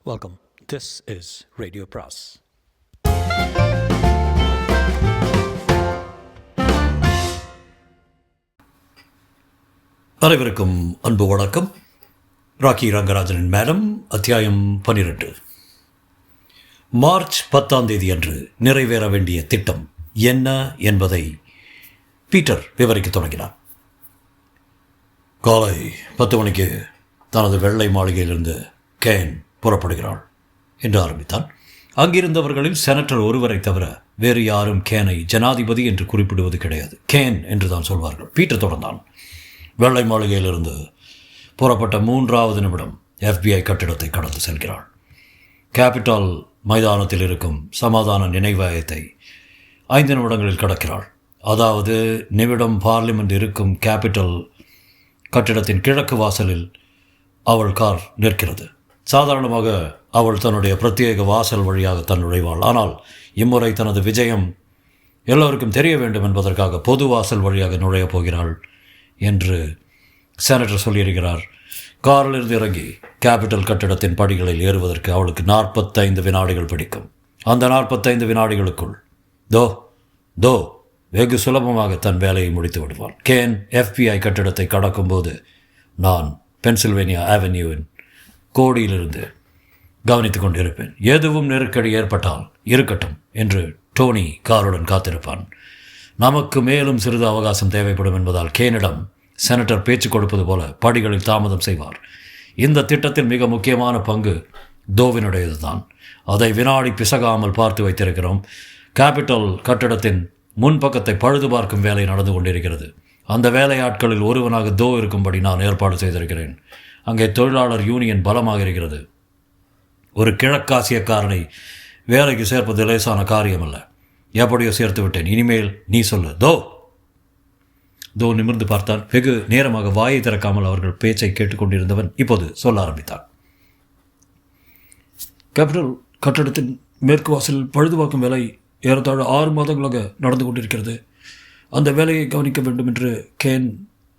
Welcome. This is Radio Pras. அனைவருக்கும் அன்பு வணக்கம். ராக்கி ரங்கராஜனின் மேடம், அத்தியாயம் 12. மார்ச் 10 அன்று நிறைவேற வேண்டிய திட்டம் என்ன என்பதை பீட்டர் விவரிக்க தொடங்கினார். காலை 10 மணிக்கு தனது வெள்ளை மாளிகையிலிருந்து கேன் புறப்படுகிறாள் என்று ஆரம்பித்தான். அங்கிருந்தவர்களில் செனட்டர் ஒருவரை தவிர வேறு யாரும் கேனை ஜனாதிபதி என்று குறிப்பிடுவது கிடையாது. கேன் என்று தான் சொல்வார்கள். பீட்டர் தொடர்ந்தான். வெள்ளை மாளிகையிலிருந்து புறப்பட்ட 3வது நிமிடம் FBI கட்டிடத்தை கடந்து செல்கிறாள். கேபிட்டல் மைதானத்தில் இருக்கும் சமாதான நினைவாயத்தை 5 நிமிடங்களில் கடக்கிறாள். அதாவது நிமிடம் பார்லிமெண்ட் இருக்கும் கேபிட்டல் கட்டிடத்தின் கிழக்கு வாசலில் அவள் கார் நிற்கிறது. சாதாரணமாக அவள் தன்னுடைய பிரத்யேக வாசல் வழியாக தன் நுழைவாள். ஆனால் இம்முறை தனது விஜயம் எல்லோருக்கும் தெரிய வேண்டும் என்பதற்காக பொது வாசல் வழியாக நுழையப் போகிறாள் என்று செனட்டர் சொல்லியிருக்கிறார். காரிலிருந்து இறங்கி கேபிட்டல் கட்டிடத்தின் படிகளில் ஏறுவதற்கு அவளுக்கு 45 வினாடிகள் பிடிக்கும். அந்த 45 வினாடிகளுக்குள் தோ வெகு சுலபமாக தன் வேலையை முடித்து விடுவாள். கேன் FBI கட்டிடத்தை கடக்கும்போது நான் பென்சில்வேனியா அவென்யூவின் கோடியிலிருந்து கவனித்துக் கொண்டிருப்பேன். எதுவும் நெருக்கடி ஏற்பட்டால் இருக்கட்டும் என்று டோனி காருடன் காத்திருப்பான். நமக்கு மேலும் சிறிது அவகாசம் தேவைப்படும் என்பதால் கேனிடம் செனட்டர் பேச்சு கொடுப்பது போல படிகளில் தாமதம் செய்வார். இந்த திட்டத்தில் மிக முக்கியமான பங்கு தோவினுடையது தான். அதை வினாடி பிசகாமல் பார்த்து வைத்திருக்கிறோம். கேபிட்டல் கட்டிடத்தின் முன்பக்கத்தை பழுது பார்க்கும் வேலை நடந்து கொண்டிருக்கிறது. அந்த வேலையாட்களில் ஒருவனாக தோ இருக்கும்படி நான் ஏற்பாடு செய்திருக்கிறேன். அங்கே தொழிலாளர் யூனியன் பலமாக இருக்கிறது. ஒரு கிழக்காசியக்காரனை வேலைக்கு சேர்ப்பது லேசான காரியமல்ல. எப்படியோ சேர்த்து விட்டேன். இனிமேல் நீ சொல்லு. தோ நிமிர்ந்து பார்த்தான். வெகு நேரமாக வாயை திறக்காமல் அவர்கள் பேச்சை கேட்டுக்கொண்டிருந்தவன் இப்போது சொல்ல ஆரம்பித்தான். கேபிட்டல் கட்டடத்தின் மேற்கு வாசலில் பழுதுபார்க்கும் வேலை ஏறத்தாழ 6 மாதங்களாக நடந்து கொண்டிருக்கிறது. அந்த வேலையை கவனிக்க வேண்டும் என்று கேன்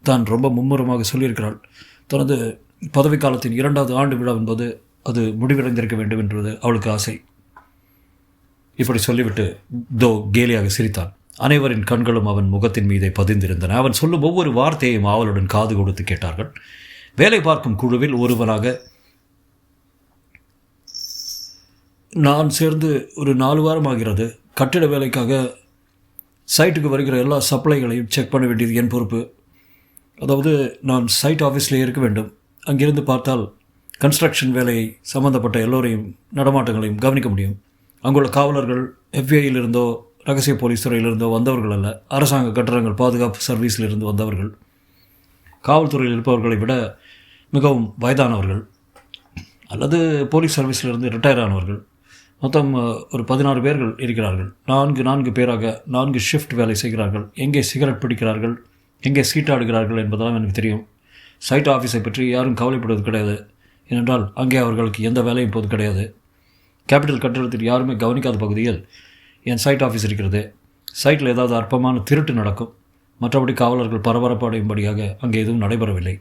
தான் ரொம்ப மும்முரமாக சொல்லியிருக்கிறாள். தனது பதவிக்காலத்தின் 2வது ஆண்டு விழா என்பது அது முடிவடைந்திருக்க வேண்டும் என்பது அவளுக்கு ஆசை. இப்படி சொல்லிவிட்டு தோ கேலியாக சிரித்தான். அனைவரின் கண்களும் அவன் முகத்தின் மீதே பதிந்திருந்தன. அவன் சொல்லும் ஒவ்வொரு வார்த்தையையும் அவளுடன் காது கொடுத்து கேட்டார்கள். வேலை பார்க்கும் குழுவில் ஒருவனாக நான் சேர்ந்து ஒரு 4 வாரம் ஆகிறது. கட்டிட வேலைக்காக சைட்டுக்கு வருகிற எல்லா சப்ளைகளையும் செக் பண்ண வேண்டியது என் பொறுப்பு. அதாவது நான் சைட் ஆஃபீஸில் இருக்க வேண்டும். அங்கிருந்து பார்த்தால் கன்ஸ்ட்ரக்ஷன் வேலையை சம்மந்தப்பட்ட எல்லோரையும் நடமாட்டங்களையும் கவனிக்க முடியும். அங்குள்ள காவலர்கள் FBIயிலிருந்தோ ரகசிய போலீஸ் துறையிலிருந்தோ வந்தவர்கள் அல்ல. அரசாங்க கட்டடங்கள் பாதுகாப்பு சர்வீஸிலிருந்து வந்தவர்கள். காவல்துறையில் இருப்பவர்களை விட மிகவும் வயதானவர்கள் அல்லது போலீஸ் சர்வீஸிலிருந்து ரிட்டையர் ஆனவர்கள். மொத்தம் ஒரு 16 பேர்கள் இருக்கிறார்கள். 4 பேராக 4 ஷிஃப்ட் வேலை செய்கிறார்கள். எங்கே சிகரெட் பிடிக்கிறார்கள், எங்கே சீட்டாடுகிறார்கள் என்பதெல்லாம் எனக்கு தெரியும். சைட் ஆஃபீஸை பற்றி யாரும் கவலைப்படுவது கிடையாது. ஏனென்றால் அங்கே அவர்களுக்கு எந்த வேலையும் இப்போது கிடையாது. கேபிட்டல் கட்டிடத்தில் யாருமே கவனிக்காத பகுதியில் என் சைட் ஆஃபீஸ் இருக்கிறது. சைட்டில் ஏதாவது அற்பமான திருட்டு நடக்கும். மற்றபடி காவலர்கள் பரபரப்படையும்படியாக அங்கே எதுவும் நடைபெறவில்லை.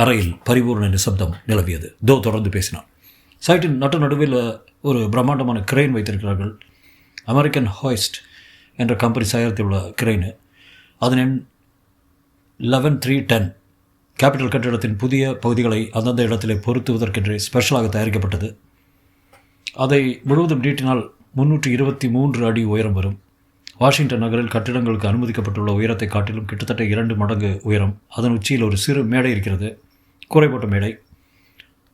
அறையில் பரிபூர்ண நிசப்தம் நிலவியது. தோ தொடர்ந்து பேசினான். சைட்டின் நடுவில் ஒரு பிரம்மாண்டமான கிரெயின் வைத்திருக்கிறார்கள். அமெரிக்கன் ஹாய்ஸ்ட் என்ற கம்பெனி தயாரித்துள்ள கிரெயின். அதன் எண் 11310. கேபிட்டல் கட்டிடத்தின் புதிய பகுதிகளை அந்தந்த இடத்திலே பொருத்துவதற்கென்றே ஸ்பெஷலாக தயாரிக்கப்பட்டது. அதை முழுவதும் நீட்டினால் 323 அடி உயரம் வரும். வாஷிங்டன் நகரில் கட்டிடங்களுக்கு அனுமதிக்கப்பட்டுள்ள உயரத்தை காட்டிலும் கிட்டத்தட்ட 2 மடங்கு உயரம். அதன் உச்சியில் ஒரு சிறு மேடை இருக்கிறது. குறைபட்ட மேடை.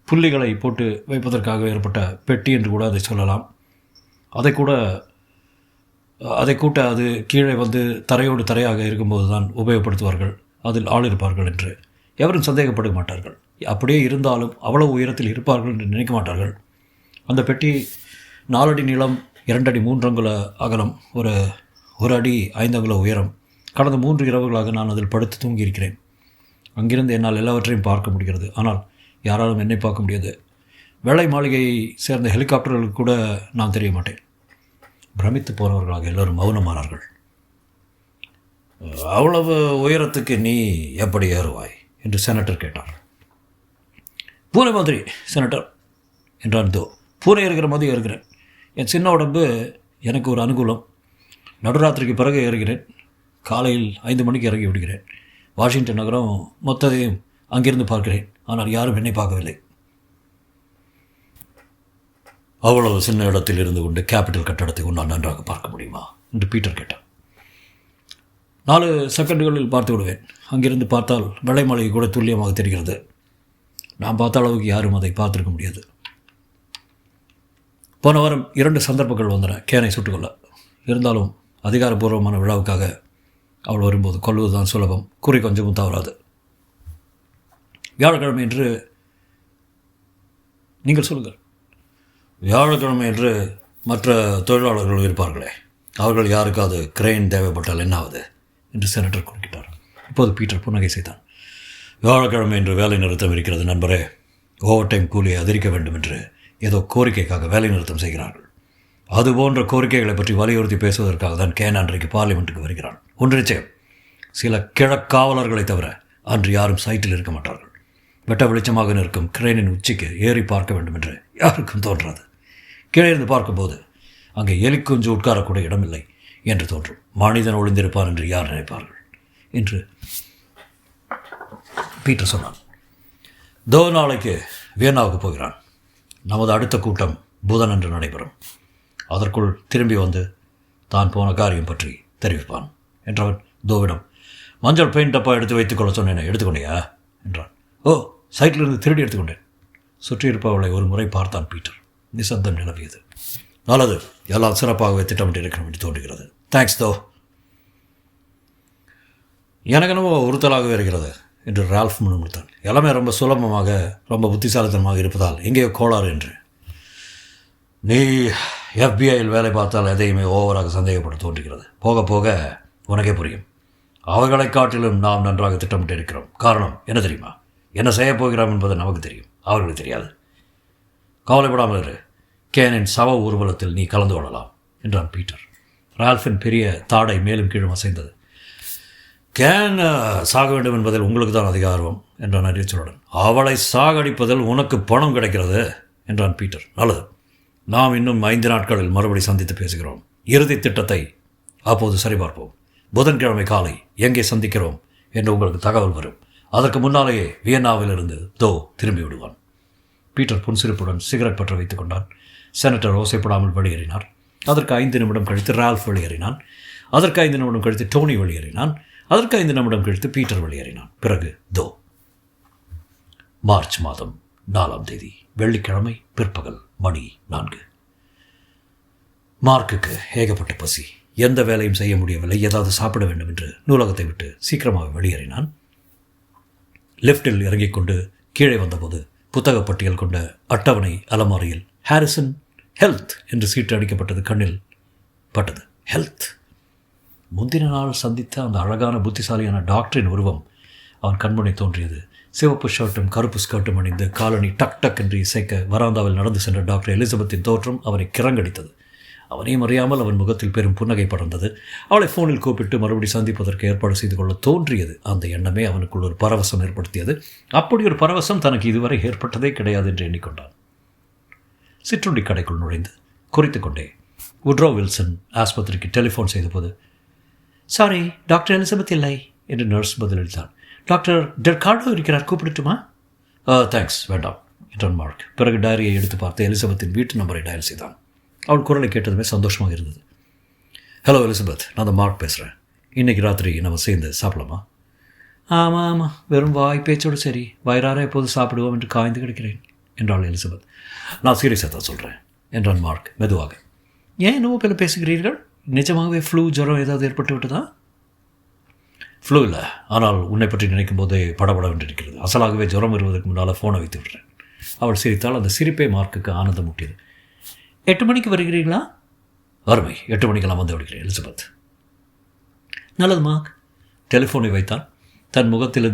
புள்ளிகளை போட்டு வைப்பதற்காக ஏற்பட்ட பெட்டி என்று கூட அதை சொல்லலாம். அதை கூட்ட அது கீழே வந்து தரையோடு தரையாக இருக்கும்போது தான் உபயோகப்படுத்துவார்கள். அதில் ஆள் இருப்பார்கள் என்று எவரும் சந்தேகப்பட மாட்டார்கள். அப்படியே இருந்தாலும் அவ்வளவு உயரத்தில் இருப்பார்கள் என்று நினைக்க மாட்டார்கள். அந்த பெட்டி 4 அடி நீளம், 2 அடி 3 அங்குல அகலம், 1 அடி 5 அங்குல உயரம். கடந்த 3 இரவுகளாக நான் அதில் படுத்து தூங்கியிருக்கிறேன். அங்கிருந்து என்னால் எல்லாவற்றையும் பார்க்க முடிகிறது. ஆனால் யாராலும் என்னை பார்க்க முடியாது. வெள்ளை மாளிகையை சேர்ந்த ஹெலிகாப்டர்களுக்கு கூட நான் தெரிய மாட்டேன். பிரமித்து போனவர்களாக எல்லோரும் மௌனமானார்கள். அவ்வளவு உயரத்துக்கு நீ எப்படி ஏறுவாய் என்று செனட்டர் கேட்டார். பூனை மாதிரி செனட்டர் என்றான் தோ. பூனை இருக்கிற மாதிரி இருக்கிறேன். என் சின்ன உடம்பு எனக்கு ஒரு அனுகூலம். நடுராத்திரிக்கு பிறகு ஏறுகிறேன். காலையில் 5 மணிக்கு இறங்கி விடுகிறேன். வாஷிங்டன் நகரம் மொத்தத்தையும் அங்கிருந்து பார்க்கிறேன். ஆனால் யாரும் என்னை பார்க்கவில்லை. அவ்வளவு சின்ன இடத்தில் இருந்து கொண்டு கேபிட்டல் கட்டடத்தை உன்னால் நன்றாக பார்க்க முடியுமா என்று பீட்டர் கேட்டான். 4 செகண்டுகளில் பார்த்து விடுவேன். அங்கிருந்து பார்த்தால் வெள்ளை மாளிகை கூட துல்லியமாக தெரிகிறது. நான் பார்த்த அளவுக்கு யாரும் அதை பார்த்துருக்க முடியாது. போன வாரம் 2 சந்தர்ப்பங்கள் வந்தன கேனை சுட்டுக்கொள்ள. இருந்தாலும் அதிகாரப்பூர்வமான விழாவுக்காக அவள் வரும்போது கொல்வதுதான் சுலபம். குறி கொஞ்சமும் தவறாது. வியாழக்கிழமை என்று நீங்கள் சொல்லுங்கள். வியாழக்கிழமை என்று மற்ற தொழிலாளர்கள் இருப்பார்களே, அவர்கள் யாருக்காவது கிரெயின் தேவைப்பட்டால் என்னாவது என்று செனட்டர் குறுக்கிட்டார். இப்போது பீட்டர் புன்னகை செய்தான். வியாழக்கிழமை என்று வேலை நிறுத்தம் இருக்கிறது நண்பரே. ஓவர் டைம் கூலியை அதிகரிக்க வேண்டும் என்று ஏதோ கோரிக்கைக்காக வேலை நிறுத்தம் செய்கிறார்கள். அதுபோன்ற கோரிக்கைகளை பற்றி வலியுறுத்தி பேசுவதற்காக தான் கேன் அன்றைக்கு பார்லிமெண்ட்டுக்கு வருகிறான். ஒன்று நிச்சயம், சில கிழக்காவலர்களை தவிர அன்று யாரும் சைட்டில் இருக்க மாட்டார்கள். வெட்ட வெளிச்சமாக நிற்கும் கிரெயினின் உச்சிக்கு ஏறி பார்க்க வேண்டும் என்று யாருக்கும் தோன்றாது. கீழே இருந்து பார்க்கும்போது அங்கே எலிக்குஞ்சு உட்காரக்கூட இடமில்லை என்று தோன்றும். மனிதன் ஒளிந்திருப்பான் என்று யார் நினைப்பார்கள் என்று பீட்டர் சொன்னான். தோ நாளைக்கு வியன்னாவுக்கு போகிறான். நமது அடுத்த கூட்டம் புதன் என்று நடைபெறும். அதற்குள் திரும்பி வந்து தான் போன காரியம் பற்றி தெரிவிப்பான் என்றவன் தோவிடம், மஞ்சள் பெயிண்ட் டப்பா எடுத்து வைத்துக்கொள்ள சொன்னேனே, எடுத்துக்கொண்டையா என்றான். ஓ, சைட்டிலிருந்து திருடி எடுத்துக்கொண்டேன். சுற்றியிருப்பவளை ஒரு முறை பார்த்தான் பீட்டர். நிசப்தம் நிலவியது. நல்லது, எல்லாம் சிறப்பாகவே திட்டமிட்டு இருக்கணும் என்று தோன்றுகிறது. தேங்க்ஸ் தோ. எனக்கு என்னவோ உறுத்தலாகவே இருக்கிறது என்று ரால்ஃப் முணுமுணுத்தான். எல்லாமே ரொம்ப சுலபமாக, ரொம்ப புத்திசாலித்தனமாக இருப்பதால் எங்கேயோ கோளாறு என்று. நீ FBI-யில் வேலை பார்த்தால் எதையுமே ஓவராக சந்தேகப்பட தோன்றுகிறது. போக போக உனக்கே புரியும். அவர்களை காட்டிலும் நாம் நன்றாக திட்டமிட்டு இருக்கிறோம். காரணம் என்ன தெரியுமா? என்ன செய்யப் போகிறோம் என்பது நமக்கு தெரியும், அவர்களுக்கு தெரியாது. கவலைப்படாமல் இரு. கேனின் சவ ஊர்வலத்தில் நீ கலந்து கொள்ளலாம் என்றான் பீட்டர். ரால்ஃபின் பெரிய தாடை மேலும் கீழும் அசைந்தது. கேன் சாக வேண்டும் என்பதில் உங்களுக்கு தான் அதிக ஆர்வம் என்றான் அறிவிச்சலுடன். அவளை சாகடிப்பதில் உனக்கு பணம் கிடைக்கிறது என்றான் பீட்டர். நல்லது, நாம் இன்னும் 5 நாட்களில் மறுபடி சந்தித்து பேசுகிறோம். இறுதி திட்டத்தை அப்போது சரிபார்ப்போம். புதன்கிழமை காலை எங்கே சந்திக்கிறோம் என்று உங்களுக்கு தகவல் வரும். அதற்கு முன்னாலேயே வியன்னாவிலிருந்து தோ திரும்பி விடுவான். பீட்டர் புன்சிரிப்புடன் சிகரெட் பற்ற வைத்துக் கொண்டான். செனட்டர் ஓசைப்படாமல் வெளியேறினார். அதற்கு 5 நிமிடம் கழித்து ரால்ஃப் வெளியேறினான். அதற்கு 5 நிமிடம் கழித்து டோனி வெளியேறினான். அதற்கு 5 நிமிடம் கழித்து பீட்டர் வெளியேறினான். பிறகு தோ. மார்ச் மாதம் 4ஆம் தேதி வெள்ளிக்கிழமை பிற்பகல் மணி 4. மார்க்குக்கு ஏகப்பட்ட பசி. எந்த வேலையும் செய்ய முடியவில்லை. ஏதாவது சாப்பிட வேண்டும் என்று நூலகத்தை விட்டு சீக்கிரமாக வெளியேறினான். லிஃப்டில் இறங்கிக் கொண்டு கீழே வந்தபோது புத்தக பட்டியல் கொண்ட அட்டவணை அலமாரியில் ஹாரிசன் ஹெல்த் என்று சீட்டு அடிக்கப்பட்டது கண்ணில் பட்டது. ஹெல்த். முந்தின நாள் சந்தித்த அந்த அழகான புத்திசாலியான டாக்டரின் உருவம் அவன் கண்முனை தோன்றியது. சிவப்பு ஷர்ட்டும் கருப்பு ஸ்கர்ட்டும் அணிந்து காலனி டக் டக் என்று இசைக்க வராந்தாவில் நடந்து சென்ற டாக்டர் எலிசபெத்தின் தோற்றம் அவனை கிறங்கடித்தது. அவனையும் அறியாமல் அவன் முகத்தில் பெரும் புன்னகை படர்ந்தது. அவளை ஃபோனில் கூப்பிட்டு மறுபடி சந்திப்பதற்கு ஏற்பாடு செய்து கொள்ள தோன்றியது. அந்த எண்ணமே அவனுக்குள் ஒரு பரவசம் ஏற்படுத்தியது. அப்படி ஒரு பரவசம் தனக்கு இதுவரை ஏற்பட்டதே கிடையாது என்று எண்ணிக்கொண்டான். சிற்றுண்டி கடைக்குள் நுழைந்து குறித்து கொண்டே உட்ரோ வில்சன் ஆஸ்பத்திரிக்கு டெலிஃபோன் செய்தபோது, சாரி, டாக்டர் எலிசபெத் இல்லை என்று நர்ஸ் பதிலளித்தார். டாக்டர் டெர்கார்டோ இருக்கிறார், கூப்பிடட்டுமா? தேங்க்ஸ், வேண்டாம் என்றான் மார்க். பிறகு டைரியை எடுத்து பார்த்து எலிசபெத்தின் வீட்டு நம்பரை டயல் செய்தான். அவள் குரலை கேட்டதுமே சந்தோஷமாக இருந்தது. ஹலோ எலிசபெத், நான் தான் மார்க் பேசுகிறேன். இன்றைக்கி ராத்திரி நம்ம சேர்ந்து சாப்பிடலாமா? ஆமாம் ஆமாம், வெறும் வாய் பேச்சோடு சரி, வயிறார எப்போது சாப்பிடுவோம் என்று காய்ந்து கிடக்கிறேன் என்றாள் எலிசபெத். நான் சீரியஸாக தான் சொல்கிறேன் என்றான் மார்க் மெதுவாக. ஏன் என்னவோ பேர் பேசுகிறீர்கள்? நிஜமாகவே ஃப்ளூ ஜுரம் ஏதாவது ஏற்பட்டு விட்டதா? ஃப்ளூ இல்லை, ஆனால் உன்னை பற்றி நினைக்கும் போதே படபடவென்றிருக்கிறது. அசலாகவே ஜுரம் வருவதற்கு முன்னால் ஃபோனை வைத்து விடுறேன். அவள் சிரித்தால். அந்த சிரிப்பை மார்க்குக்கு ஆனந்தம் ஊட்டியது. 8 மணிக்கு வருகிறீர்களா? அருமை, 8 மணிக்கெல்லாம் வந்து விடுகிறேன் எலிசபெத். நல்லது மார்க். டெலிஃபோனை வைத்தான். தன் முகத்தில்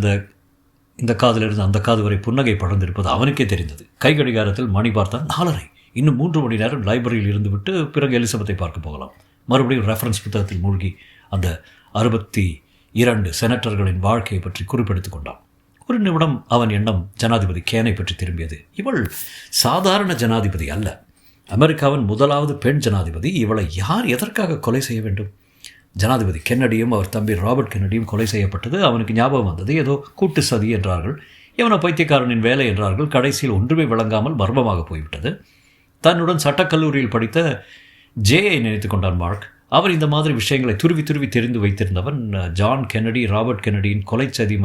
இந்த காதிலிருந்து அந்த காது வரை புன்னகை படர்ந்திருப்பது அவனுக்கே தெரிந்தது. கை கடிகாரத்தில் மணி பார்த்தான். 4:30. இன்னும் 3 மணி நேரம் லைப்ரரியில் இருந்துவிட்டு பிறகு எலிசபெத்தை பார்க்க போகலாம். மறுபடியும் ரெஃபரன்ஸ் புத்தகத்தில் மூழ்கி அந்த 62 செனட்டர்களின் வாழ்க்கையை பற்றி குறிப்பெடுத்துக் கொண்டான். ஒரு நிமிடம் அவன் எண்ணம் ஜனாதிபதி கேனை பற்றி திரும்பியது. இவள் சாதாரண ஜனாதிபதி அல்ல, அமெரிக்காவின் முதலாவது பெண் ஜனாதிபதி. இவளை யார் எதற்காக கொலை செய்ய வேண்டும்? ஜனாதிபதி கென்னடியும் அவர் தம்பி ராபர்ட் கென்னடியும் கொலை செய்யப்பட்டது அவனுக்கு ஞாபகம் வந்தது. ஏதோ கூட்டு சதி என்றார்கள், இவனை பைத்தியக்காரனின் வேலை என்றார்கள். கடைசியில் ஒன்றுமே விளங்காமல் மர்மமாக போய்விட்டது. தன்னுடன் சட்டக்கல்லூரியில் படித்த ஜேயை நினைத்து கொண்டான் மார்க். அவர் இந்த மாதிரி விஷயங்களை துருவி துருவி தெரிந்து வைத்திருந்தவன். ஜான் கென்னடி ராபர்ட் கென்னடியின் கொலை சதி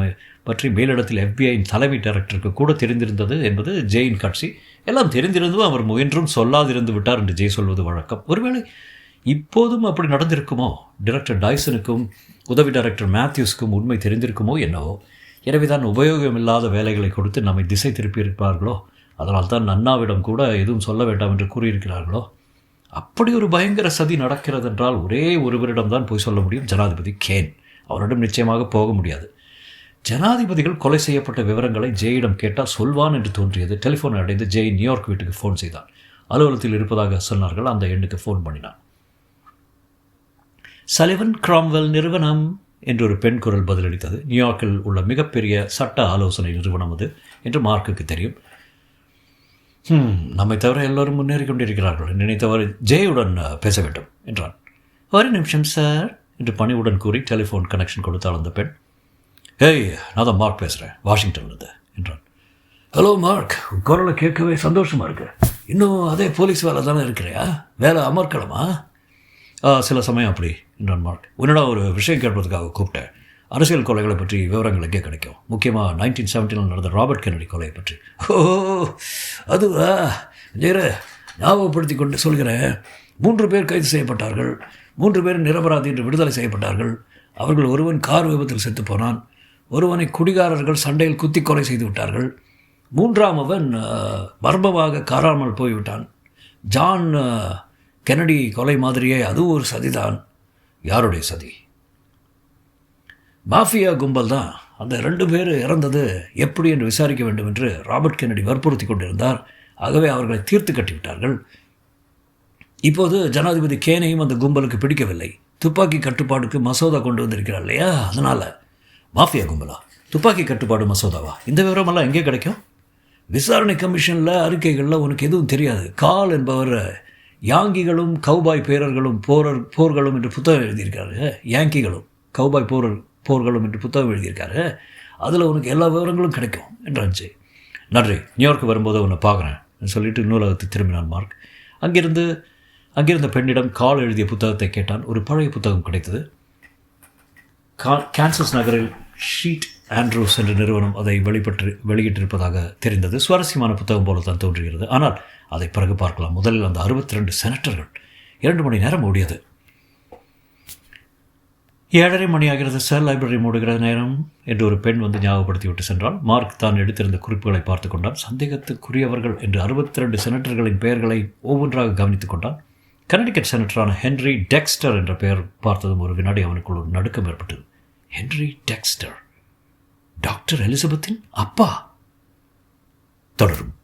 பற்றி மேலிடத்தில் FBI தலைமை டைரக்டருக்கு கூட தெரிந்திருந்தது என்பது ஜேயின் காட்சி. எல்லாம் தெரிந்திருந்தும் அவர் முயன்றும் சொல்லாதிருந்து விட்டார் என்று ஜே சொல்வது வழக்கம். ஒருவேளை இப்போதும் அப்படி நடந்திருக்குமோ? டைரக்டர் டைசனுக்கும் உதவி டைரக்டர் மேத்யூஸ்க்கும் உண்மை தெரிந்திருக்குமோ என்னவோ. எனவேதான் உபயோகமில்லாத வேலைகளை கொடுத்து நம்மை திசை திருப்பியிருப்பார்களோ. அதனால் தான் அண்ணாவிடம் கூட எதுவும் சொல்ல வேண்டாம் என்று கூறியிருக்கிறார்களோ. அப்படி ஒரு பயங்கர சதி நடக்கிறது என்றால் ஒரே ஒருவரிடம்தான் போய் சொல்ல முடியும், ஜனாதிபதி கேன். அவரிடம் நிச்சயமாக போக முடியாது. ஜனாதிபதிகள் கொலை செய்யப்பட்ட விவரங்களை ஜேயிடம் கேட்டால் சொல்வான் என்று தோன்றியது. டெலிஃபோனை அடைந்து ஜே நியூயார்க் வீட்டுக்கு ஃபோன் செய்தான். அலுவலகத்தில் இருப்பதாக சொன்னார்கள். அந்த எண்ணுக்கு ஃபோன் பண்ணினான். சலிவன் கிராம்வெல் நிறுவனம் என்று ஒரு பெண் குரல் பதிலளித்தது. நியூயார்க்கில் உள்ள மிகப்பெரிய சட்ட ஆலோசனை நிறுவனம் அது என்று மார்க்குக்கு தெரியும். நம்மை தவிர எல்லோரும் முன்னேறி கொண்டிருக்கிறார்கள். நினைத்தவர் ஜேயுடன் பேச வேண்டும் என்றான். ஒரு நிமிஷம் சார் என்று பணிவுடன் கூறி டெலிஃபோன் கனெக்ஷன் கொடுத்தாள் அந்த பெண். ஏய், நான் தான் மார்க் பேசுகிறேன், வாஷிங்டன்லேருந்து என்றான். ஹலோ மார்க், குரலை கேட்கவே சந்தோஷமாக இருக்கு. இன்னும் அதே போலீஸ் வேலை தானே இருக்கிறியா? வேலை அமர்க்கலமா? சில சமயம் அப்படி என்றான் மார்க். உன்னோட ஒரு விஷயம் கேட்பதுக்காக கூப்பிட்டேன். அரசியல் கொலைகளை பற்றி விவரங்கள் எங்கே கிடைக்கும்? முக்கியமாக 1970 நடந்த ராபர்ட் கென்னடி கொலையை பற்றி. ஓ, அதுவா? ஜெயர ஞாபகப்படுத்தி கொண்டு சொல்கிறேன். 3 பேர் கைது செய்யப்பட்டார்கள். 3 பேர் நிரபராதி என்று விடுதலை செய்யப்பட்டார்கள். அவர்கள் ஒருவன் கார் விபத்தில் செத்து போனான். ஒருவனை குடிகாரர்கள் சண்டையில் குத்தி கொலை செய்து விட்டார்கள். 3ஆமவன் மர்மமாக காராமல் போய்விட்டான். ஜான் கென்னடி கொலை மாதிரியே அதுவும் ஒரு சதிதான். யாருடைய சதி? மாஃபியா கும்பல் தான். அந்த 2 பேர் இறந்தது எப்படி என்று விசாரிக்க வேண்டும் என்று ராபர்ட் கென்னடி வற்புறுத்தி கொண்டிருந்தார். ஆகவே அவர்களை தீர்த்து கட்டிவிட்டார்கள். இப்போது ஜனாதிபதி கேனையும் அந்த கும்பலுக்கு பிடிக்கவில்லை. துப்பாக்கி கட்டுப்பாடுக்கு மசோதா கொண்டு வந்திருக்கிறார் இல்லையா? அதனால் மாஃபியா கும்பலா? துப்பாக்கி கட்டுப்பாடு மசோதாவா? இந்த விவரமெல்லாம் எங்கே கிடைக்கும்? விசாரணை கமிஷனில் அறிக்கைகளில் உனக்கு எதுவும் தெரியாது. கால் என்பவர் யாங்கிகளும் கௌபாய் பேரர்களும் போர்களும் என்று புத்தகம் எழுதியிருக்காரு. யாங்கிகளும் கௌபாய் போர்களும் என்று புத்தகம் எழுதியிருக்காரு. அதில் உனக்கு எல்லா விவரங்களும் கிடைக்கும் என்றாச்சு. நன்றி, நியூயார்க்கு வரும்போது உன்னை பார்க்குறேன் சொல்லிட்டு நூலகத்தை திரும்பினான் மார்க். அங்கிருந்த பெண்ணிடம் கால் எழுதிய புத்தகத்தை கேட்டான். ஒரு பழைய புத்தகம் கிடைத்தது. கான்சஸ் நகரில் ஷீட் ஆண்ட்ரூஸ் என்ற நிறுவனம் அதை வெளியிட்டிருப்பதாக தெரிந்தது. சுவாரஸ்யமான புத்தகம் போல தான் தோன்றுகிறது. ஆனால் அதை பிறகு பார்க்கலாம். முதலில் அந்த 62 செனட்டர்கள். 2 மணி நேரம் ஓடியது. 7:30 மணி ஆகிறது சார், லைப்ரரி மூடுகிற நேரம் என்று ஒரு பெண் வந்து ஞாபகப்படுத்திவிட்டு சென்றால் மார்க் தான் எடுத்திருந்த குறிப்புகளை பார்த்து கொண்டான். சந்தேகத்துக்குரியவர்கள் என்று 62 செனட்டர்களின் பெயர்களை ஒவ்வொன்றாக கவனித்துக் கொண்டான். கனடிகட் செனட்டரான ஹென்ரி டெக்ஸ்டர் என்ற பெயர் பார்த்ததும் ஒரு வினாடி அவனுக்குள் ஒரு நடுக்கம் ஏற்பட்டது. ஹென்ரி டெக்ஸ்டர், டாக்டர் எலிசபெத்தின் அப்பா. தொடரும்.